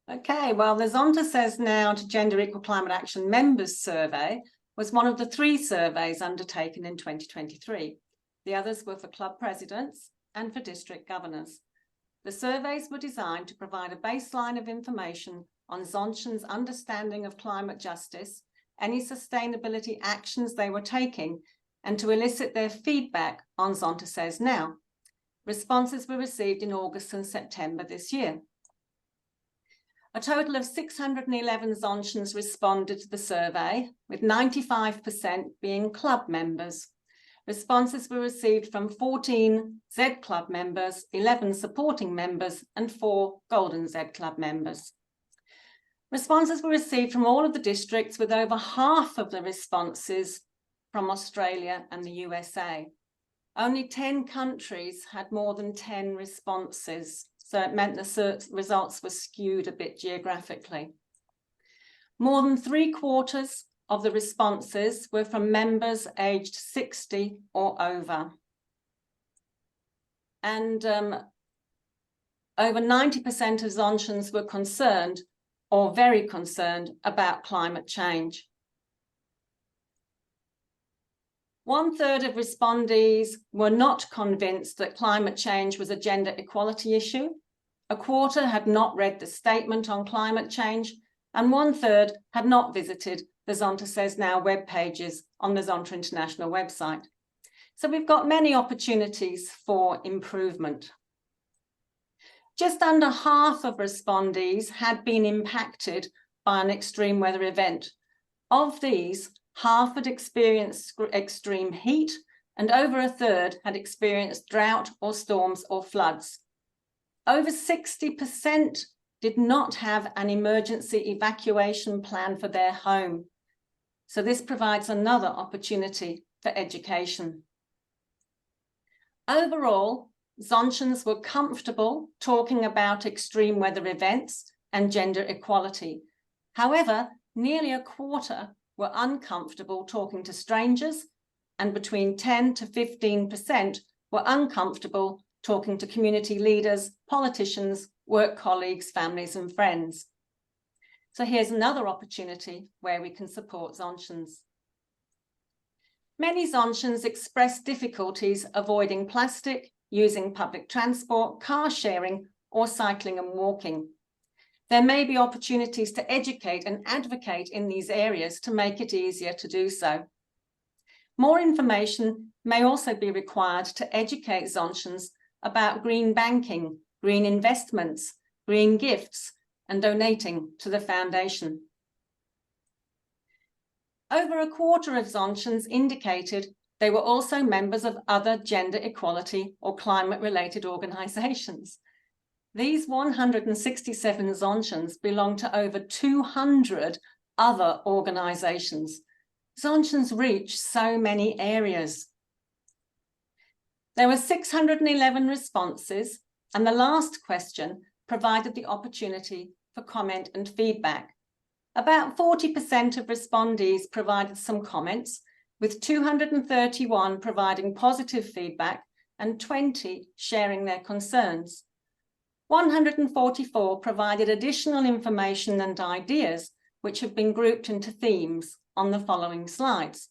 Okay, well, the Zonta Says Now to Gender Equal Climate Action Members Survey was one of the 3 surveys undertaken in 2023. The others were for club presidents and for district governors. The surveys were designed to provide a baseline of information on Zontians' understanding of climate justice, any sustainability actions they were taking, and to elicit their feedback on Zonta Says Now. Responses were received in August and September this year. A total of 611 Zontians responded to the survey, with 95% being club members. Responses were received from 14 Z Club members, 11 supporting members, and 4 Golden Z Club members. Responses were received from all of the districts, with over half of the responses from Australia and the USA. Only 10 countries had more than 10 responses, so it meant the results were skewed a bit geographically. More than 3/4 of the responses were from members aged 60 or over. And over 90% of Zontians were concerned or very concerned about climate change. 1/3 of respondees were not convinced that climate change was a gender equality issue. 1/4 had not read the statement on climate change, and 1/3 had not visited the Zonta Says Now web pages on the Zonta International website. So we've got many opportunities for improvement. Just under half of respondees had been impacted by an extreme weather event. Of these, half had experienced extreme heat, and over 1/3 had experienced drought or storms or floods. Over 60% did not have an emergency evacuation plan for their home. So this provides another opportunity for education. Overall, Zontians were comfortable talking about extreme weather events and gender equality. However, nearly 1/4 were uncomfortable talking to strangers, and between 10 to 15% were uncomfortable talking to community leaders, politicians, work colleagues, families, and friends. So here's another opportunity where we can support Zontians. Many Zontians express difficulties avoiding plastic, using public transport, car sharing, or cycling and walking. There may be opportunities to educate and advocate in these areas to make it easier to do so. More information may also be required to educate Zontians about green banking, green investments, green gifts, and donating to the foundation. Over 1/4 of Zontians indicated they were also members of other gender equality or climate-related organisations. These 167 Zontians belong to over 200 other organisations. Zontians reach so many areas. There were 611 responses, and the last question provided the opportunity for comment and feedback. About 40% of respondees provided some comments, with 231 providing positive feedback and 20 sharing their concerns. 144 provided additional information and ideas, which have been grouped into themes on the following slides.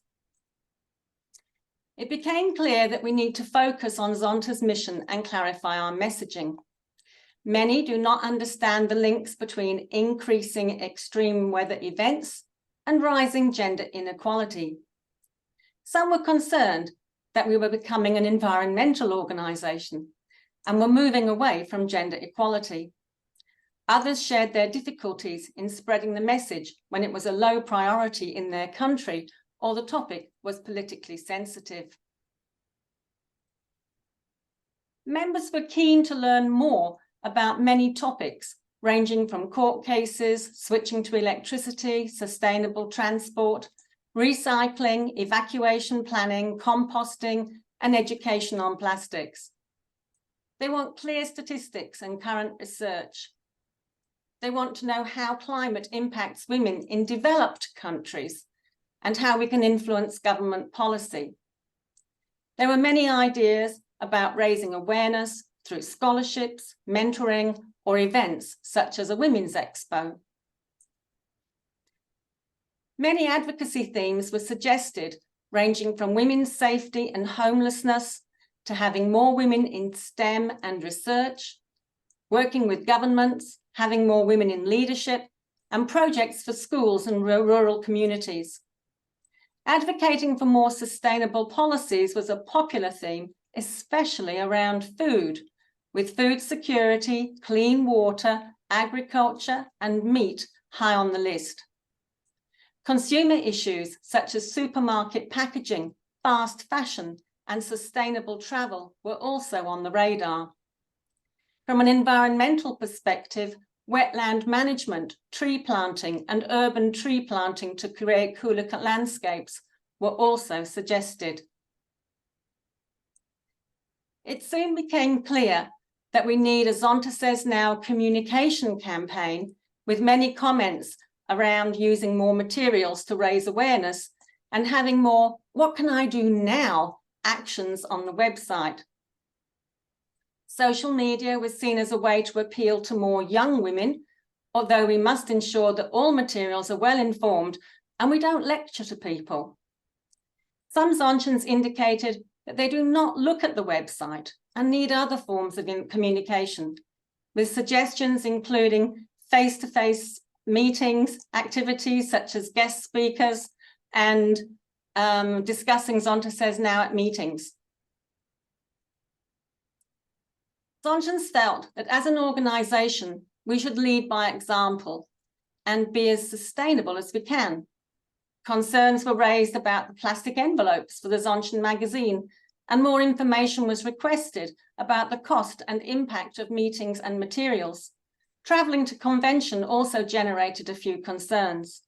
It became clear that we need to focus on Zonta's mission and clarify our messaging. Many do not understand the links between increasing extreme weather events and rising gender inequality. Some were concerned that we were becoming an environmental organisation and were moving away from gender equality. Others shared their difficulties in spreading the message when it was a low priority in their country or the topic was politically sensitive. Members were keen to learn more about many topics, ranging from court cases, switching to electricity, sustainable transport, recycling, evacuation planning, composting, and education on plastics. They want clear statistics and current research. They want to know how climate impacts women in developed countries and how we can influence government policy. There were many ideas about raising awareness, through scholarships, mentoring, or events such as a Women's Expo. Many advocacy themes were suggested, ranging from women's safety and homelessness to having more women in STEM and research, working with governments, having more women in leadership, and projects for schools and rural communities. Advocating for more sustainable policies was a popular theme, especially around food, with food security, clean water, agriculture, and meat high on the list. Consumer issues such as supermarket packaging, fast fashion, and sustainable travel were also on the radar. From an environmental perspective, wetland management, tree planting, and urban tree planting to create cooler landscapes were also suggested. It soon became clear that we need a Zonta Says Now communication campaign with many comments around using more materials to raise awareness and having more "what can I do now" actions on the website. Social media was seen as a way to appeal to more young women, although we must ensure that all materials are well informed and we don't lecture to people. Some Zontians indicated that they do not look at the website and need other forms of communication, with suggestions including face-to-face meetings, activities such as guest speakers, and discussing Zonta Says Now at meetings. Zontians felt that as an organisation, we should lead by example and be as sustainable as we can. Concerns were raised about the plastic envelopes for the Zontian magazine, and more information was requested about the cost and impact of meetings and materials. Travelling to convention also generated a few concerns.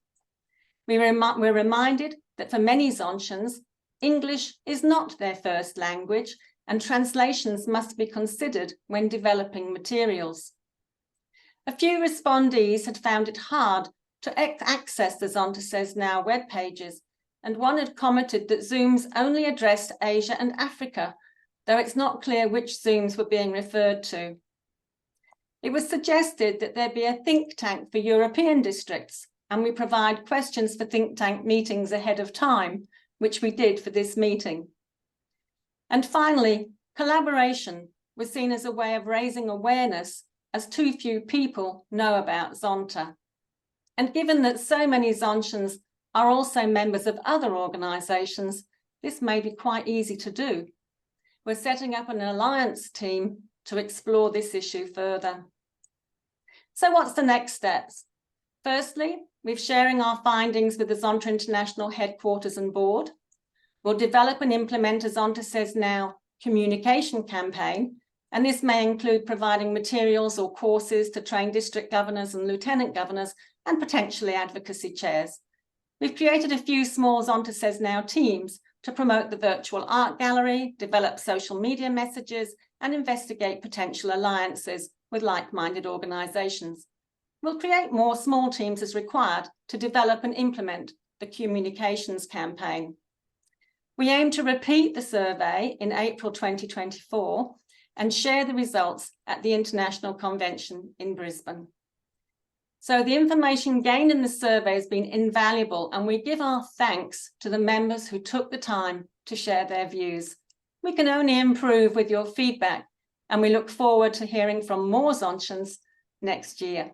We're reminded that for many Zontians, English is not their first language, and translations must be considered when developing materials. A few respondees had found it hard to access the Zonta Says Now web pages, and one had commented that Zooms only addressed Asia and Africa, though it's not clear which Zooms were being referred to. It was suggested that there be a think tank for European districts, and we provide questions for think tank meetings ahead of time, which we did for this meeting. And finally, collaboration was seen as a way of raising awareness, as too few people know about Zonta. And given that so many Zontians are also members of other organisations, this may be quite easy to do. We're setting up an alliance team to explore this issue further. So what's the next steps? Firstly, we're sharing our findings with the Zonta International headquarters and board. We'll develop and implement a Zonta Says Now communication campaign, and this may include providing materials or courses to train district governors and lieutenant governors and potentially advocacy chairs. We've created a few small Zonta Says Now teams to promote the virtual art gallery, develop social media messages, and investigate potential alliances with like-minded organisations. We'll create more small teams as required to develop and implement the communications campaign. We aim to repeat the survey in April 2024 and share the results at the International Convention in Brisbane. So the information gained in the survey has been invaluable, and we give our thanks to the members who took the time to share their views. We can only improve with your feedback, and we look forward to hearing from more Zontians next year.